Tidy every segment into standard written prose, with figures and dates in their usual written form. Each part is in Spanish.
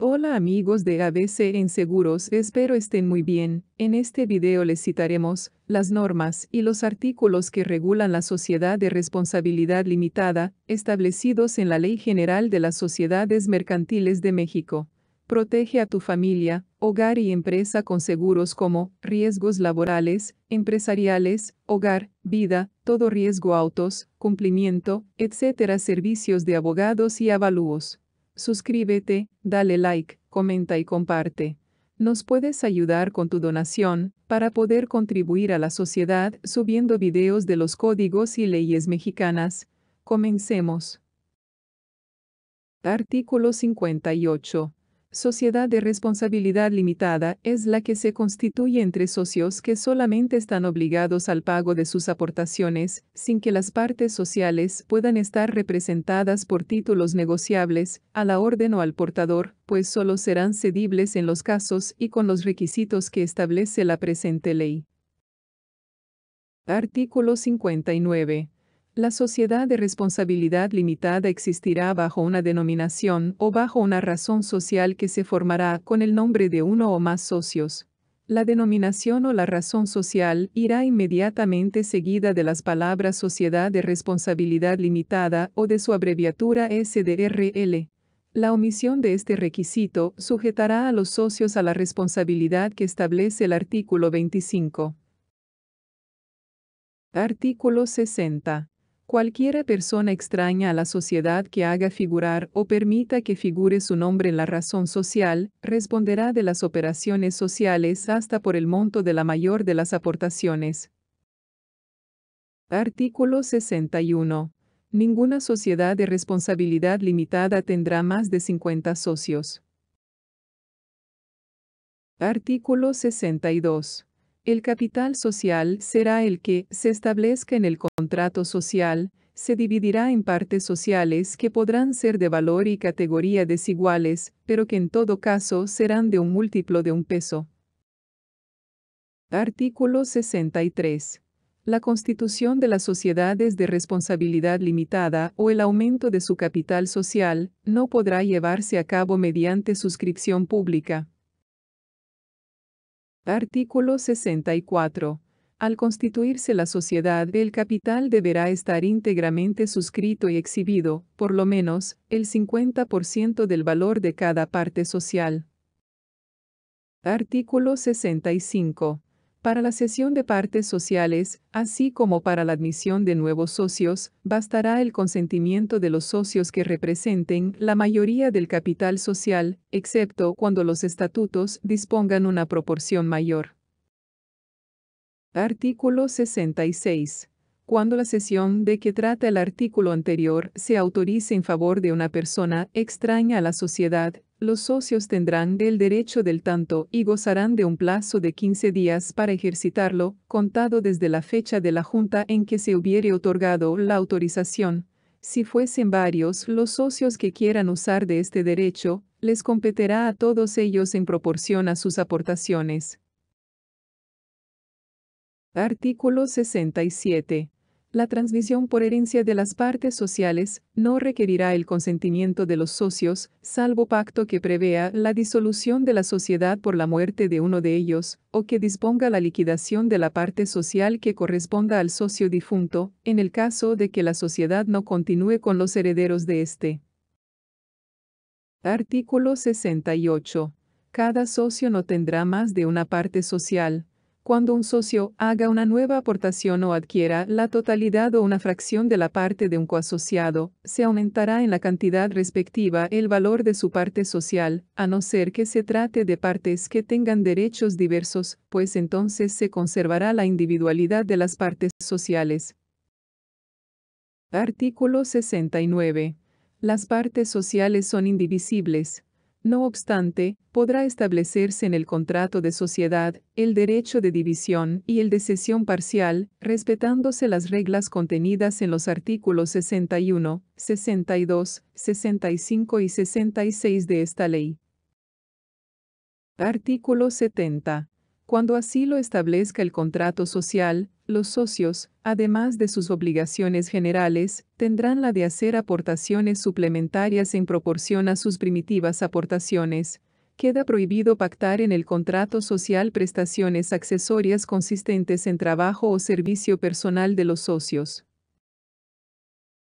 Hola amigos de ABC en Seguros, espero estén muy bien. En este video les citaremos las normas y los artículos que regulan la sociedad de responsabilidad limitada, establecidos en la Ley General de las Sociedades Mercantiles de México. Protege a tu familia, hogar y empresa con seguros como riesgos laborales, empresariales, hogar, vida, todo riesgo autos, cumplimiento, etc. Servicios de abogados y avalúos. Suscríbete, dale like, comenta y comparte. Nos puedes ayudar con tu donación para poder contribuir a la sociedad subiendo videos de los códigos y leyes mexicanas. Comencemos. Artículo 58. Sociedad de responsabilidad limitada es la que se constituye entre socios que solamente están obligados al pago de sus aportaciones, sin que las partes sociales puedan estar representadas por títulos negociables, a la orden o al portador, pues solo serán cedibles en los casos y con los requisitos que establece la presente ley. Artículo 59. La sociedad de responsabilidad limitada existirá bajo una denominación o bajo una razón social que se formará con el nombre de uno o más socios. La denominación o la razón social irá inmediatamente seguida de las palabras Sociedad de Responsabilidad Limitada o de su abreviatura SDRL. La omisión de este requisito sujetará a los socios a la responsabilidad que establece el artículo 25. Artículo 60. Cualquiera persona extraña a la sociedad que haga figurar o permita que figure su nombre en la razón social, responderá de las operaciones sociales hasta por el monto de la mayor de las aportaciones. Artículo 61. Ninguna sociedad de responsabilidad limitada tendrá más de 50 socios. Artículo 62. El capital social será el que se establezca en el contrato social, se dividirá en partes sociales que podrán ser de valor y categoría desiguales, pero que en todo caso serán de un múltiplo de un peso. Artículo 63. La constitución de las sociedades de responsabilidad limitada o el aumento de su capital social no podrá llevarse a cabo mediante suscripción pública. Artículo 64. Al constituirse la sociedad, el capital deberá estar íntegramente suscrito y exhibido, por lo menos, el 50% del valor de cada parte social. Artículo 65. Para la cesión de partes sociales, así como para la admisión de nuevos socios, bastará el consentimiento de los socios que representen la mayoría del capital social, excepto cuando los estatutos dispongan una proporción mayor. Artículo 66. Cuando la cesión de que trata el artículo anterior se autorice en favor de una persona extraña a la sociedad, los socios tendrán el derecho del tanto y gozarán de un plazo de 15 días para ejercitarlo, contado desde la fecha de la junta en que se hubiere otorgado la autorización. Si fuesen varios los socios que quieran usar de este derecho, les competirá a todos ellos en proporción a sus aportaciones. Artículo 67. La transmisión por herencia de las partes sociales no requerirá el consentimiento de los socios, salvo pacto que prevea la disolución de la sociedad por la muerte de uno de ellos, o que disponga la liquidación de la parte social que corresponda al socio difunto, en el caso de que la sociedad no continúe con los herederos de éste. Artículo 68. Cada socio no tendrá más de una parte social. Cuando un socio haga una nueva aportación o adquiera la totalidad o una fracción de la parte de un coasociado, se aumentará en la cantidad respectiva el valor de su parte social, a no ser que se trate de partes que tengan derechos diversos, pues entonces se conservará la individualidad de las partes sociales. Artículo 69. Las partes sociales son indivisibles. No obstante, podrá establecerse en el contrato de sociedad el derecho de división y el de cesión parcial, respetándose las reglas contenidas en los artículos 61, 62, 65 y 66 de esta ley. Artículo 70. Cuando así lo establezca el contrato social, los socios, además de sus obligaciones generales, tendrán la de hacer aportaciones suplementarias en proporción a sus primitivas aportaciones. Queda prohibido pactar en el contrato social prestaciones accesorias consistentes en trabajo o servicio personal de los socios.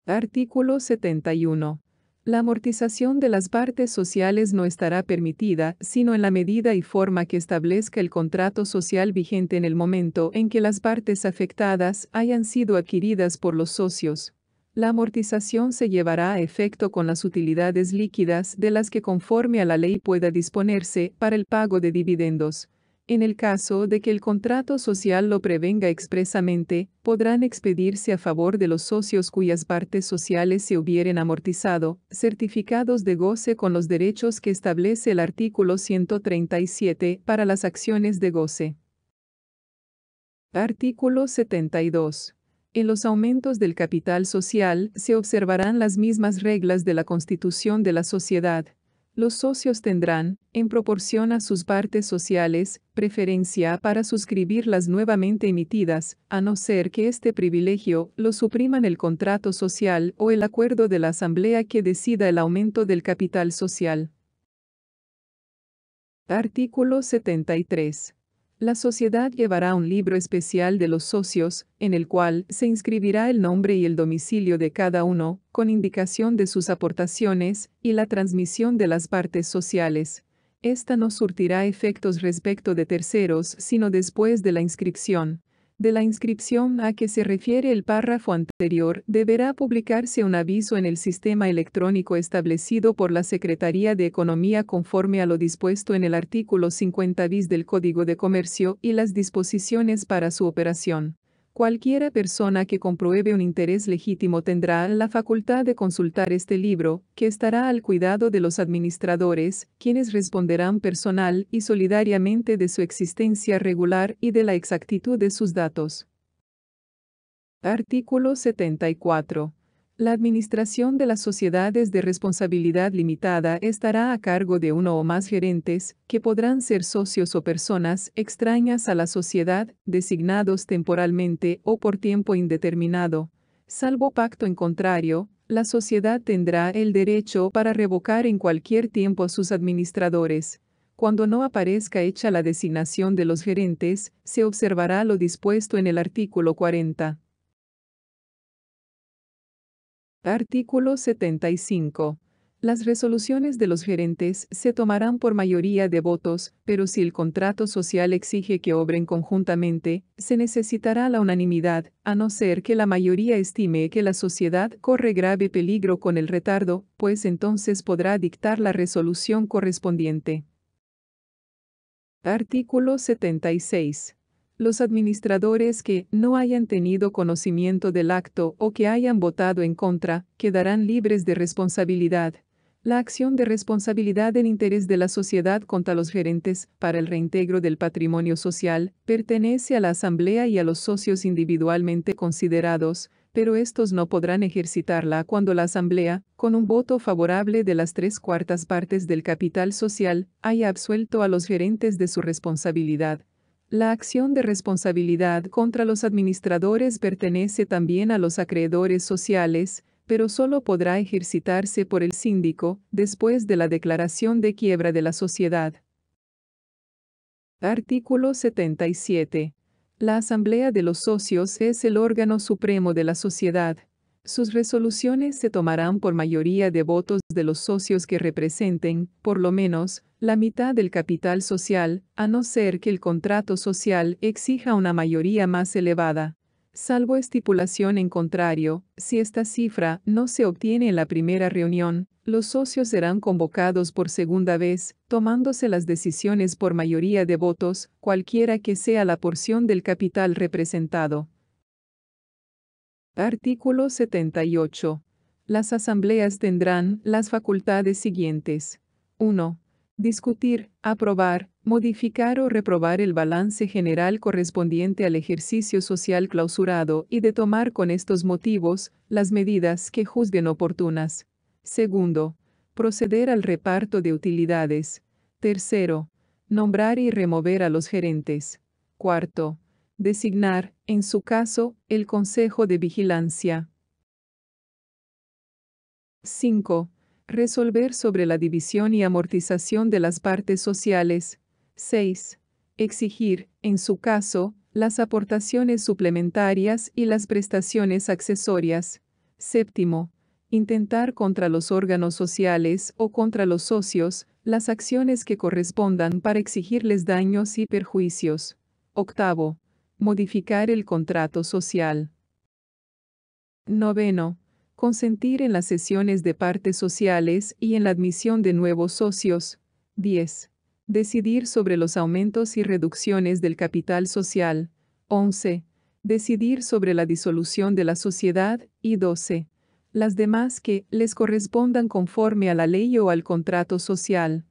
Artículo 71. La amortización de las partes sociales no estará permitida, sino en la medida y forma que establezca el contrato social vigente en el momento en que las partes afectadas hayan sido adquiridas por los socios. La amortización se llevará a efecto con las utilidades líquidas de las que conforme a la ley pueda disponerse para el pago de dividendos. En el caso de que el contrato social lo prevenga expresamente, podrán expedirse a favor de los socios cuyas partes sociales se hubieren amortizado, certificados de goce con los derechos que establece el artículo 137 para las acciones de goce. Artículo 72. En los aumentos del capital social se observarán las mismas reglas de la constitución de la sociedad. Los socios tendrán, en proporción a sus partes sociales, preferencia para suscribir las nuevamente emitidas, a no ser que este privilegio lo supriman el contrato social o el acuerdo de la asamblea que decida el aumento del capital social. Artículo 73. La sociedad llevará un libro especial de los socios, en el cual se inscribirá el nombre y el domicilio de cada uno, con indicación de sus aportaciones, y la transmisión de las partes sociales. Esta no surtirá efectos respecto de terceros, sino después de la inscripción. De la inscripción a que se refiere el párrafo anterior, deberá publicarse un aviso en el sistema electrónico establecido por la Secretaría de Economía conforme a lo dispuesto en el artículo 50 bis del Código de Comercio y las disposiciones para su operación. Cualquiera persona que compruebe un interés legítimo tendrá la facultad de consultar este libro, que estará al cuidado de los administradores, quienes responderán personal y solidariamente de su existencia regular y de la exactitud de sus datos. Artículo 74. La administración de las sociedades de responsabilidad limitada estará a cargo de uno o más gerentes, que podrán ser socios o personas extrañas a la sociedad, designados temporalmente o por tiempo indeterminado. Salvo pacto en contrario, la sociedad tendrá el derecho para revocar en cualquier tiempo a sus administradores. Cuando no aparezca hecha la designación de los gerentes, se observará lo dispuesto en el artículo 40. Artículo 75. Las resoluciones de los gerentes se tomarán por mayoría de votos, pero si el contrato social exige que obren conjuntamente, se necesitará la unanimidad, a no ser que la mayoría estime que la sociedad corre grave peligro con el retardo, pues entonces podrá dictar la resolución correspondiente. Artículo 76. Los administradores que no hayan tenido conocimiento del acto o que hayan votado en contra, quedarán libres de responsabilidad. La acción de responsabilidad en interés de la sociedad contra los gerentes, para el reintegro del patrimonio social, pertenece a la Asamblea y a los socios individualmente considerados, pero estos no podrán ejercitarla cuando la Asamblea, con un voto favorable de las 3/4 partes del capital social, haya absuelto a los gerentes de su responsabilidad. La acción de responsabilidad contra los administradores pertenece también a los acreedores sociales, pero solo podrá ejercitarse por el síndico, después de la declaración de quiebra de la sociedad. Artículo 77. La Asamblea de los Socios es el órgano supremo de la sociedad. Sus resoluciones se tomarán por mayoría de votos de los socios que representen, por lo menos, la mitad del capital social, a no ser que el contrato social exija una mayoría más elevada. Salvo estipulación en contrario, si esta cifra no se obtiene en la primera reunión, los socios serán convocados por segunda vez, tomándose las decisiones por mayoría de votos, cualquiera que sea la porción del capital representado. Artículo 78. Las asambleas tendrán las facultades siguientes. 1. Discutir, aprobar, modificar o reprobar el balance general correspondiente al ejercicio social clausurado y de tomar con estos motivos las medidas que juzguen oportunas. 2. Proceder al reparto de utilidades. 3. Nombrar y remover a los gerentes. Cuarto, designar, en su caso, el Consejo de Vigilancia. 5. Resolver sobre la división y amortización de las partes sociales. 6. Exigir, en su caso, las aportaciones suplementarias y las prestaciones accesorias. 7. Intentar contra los órganos sociales o contra los socios las acciones que correspondan para exigirles daños y perjuicios. 8. Modificar el contrato social. 9. Consentir en las sesiones de partes sociales y en la admisión de nuevos socios. 10. Decidir sobre los aumentos y reducciones del capital social. 11. Decidir sobre la disolución de la sociedad. Y 12. Las demás que les correspondan conforme a la ley o al contrato social.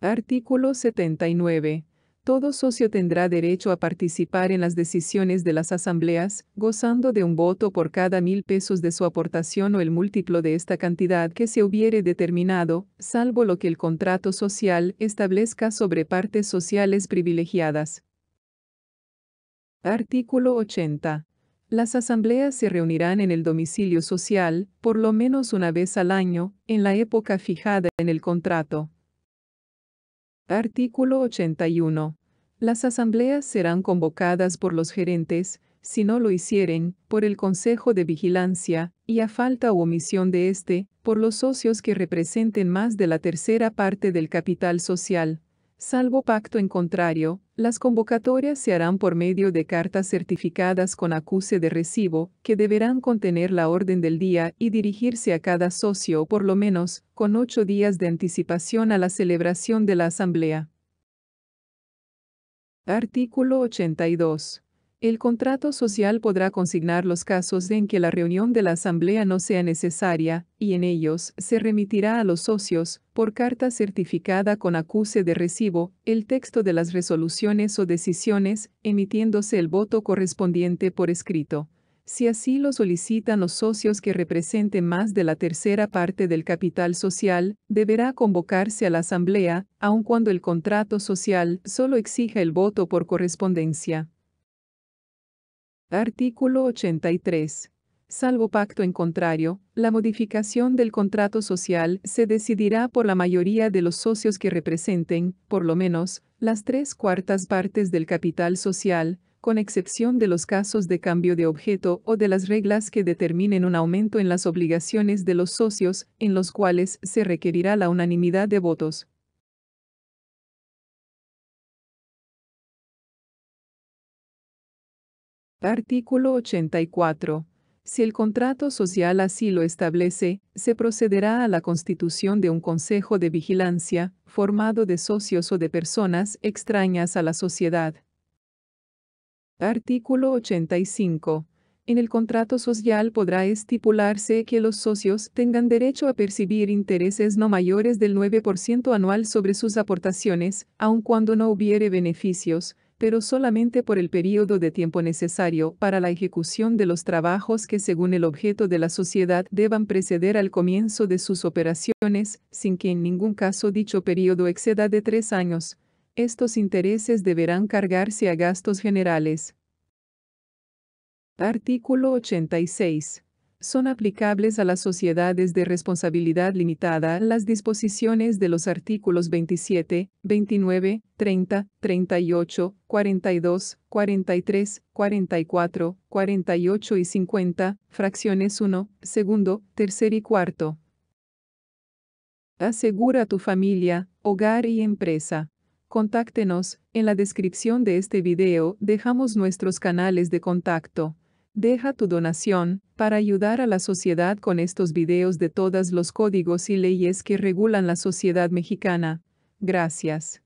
Artículo 79. Todo socio tendrá derecho a participar en las decisiones de las asambleas, gozando de un voto por cada 1.000 pesos de su aportación o el múltiplo de esta cantidad que se hubiere determinado, salvo lo que el contrato social establezca sobre partes sociales privilegiadas. Artículo 80. Las asambleas se reunirán en el domicilio social, por lo menos una vez al año, en la época fijada en el contrato. Artículo 81. Las asambleas serán convocadas por los gerentes, si no lo hicieren, por el Consejo de Vigilancia, y a falta u omisión de éste, por los socios que representen más de la tercera parte del capital social. Salvo pacto en contrario, las convocatorias se harán por medio de cartas certificadas con acuse de recibo, que deberán contener la orden del día y dirigirse a cada socio por lo menos, con 8 días de anticipación a la celebración de la asamblea. Artículo 82. El contrato social podrá consignar los casos en que la reunión de la asamblea no sea necesaria, y en ellos se remitirá a los socios, por carta certificada con acuse de recibo, el texto de las resoluciones o decisiones, emitiéndose el voto correspondiente por escrito. Si así lo solicitan los socios que representen más de la tercera parte del capital social, deberá convocarse a la asamblea, aun cuando el contrato social solo exija el voto por correspondencia. Artículo 83. Salvo pacto en contrario, la modificación del contrato social se decidirá por la mayoría de los socios que representen, por lo menos, las 3/4 partes del capital social, con excepción de los casos de cambio de objeto o de las reglas que determinen un aumento en las obligaciones de los socios, en los cuales se requerirá la unanimidad de votos. Artículo 84. Si el contrato social así lo establece, se procederá a la constitución de un consejo de vigilancia, formado de socios o de personas extrañas a la sociedad. Artículo 85. En el contrato social podrá estipularse que los socios tengan derecho a percibir intereses no mayores del 9% anual sobre sus aportaciones, aun cuando no hubiere beneficios, pero solamente por el período de tiempo necesario para la ejecución de los trabajos que según el objeto de la sociedad deban preceder al comienzo de sus operaciones, sin que en ningún caso dicho período exceda de 3 años. Estos intereses deberán cargarse a gastos generales. Artículo 86. Son aplicables a las sociedades de responsabilidad limitada las disposiciones de los artículos 27, 29, 30, 38, 42, 43, 44, 48 y 50, fracciones 1, segundo, tercer y cuarto. Asegura tu familia, hogar y empresa. Contáctenos, en la descripción de este video dejamos nuestros canales de contacto. Deja tu donación para ayudar a la sociedad con estos videos de todos los códigos y leyes que regulan la sociedad mexicana. Gracias.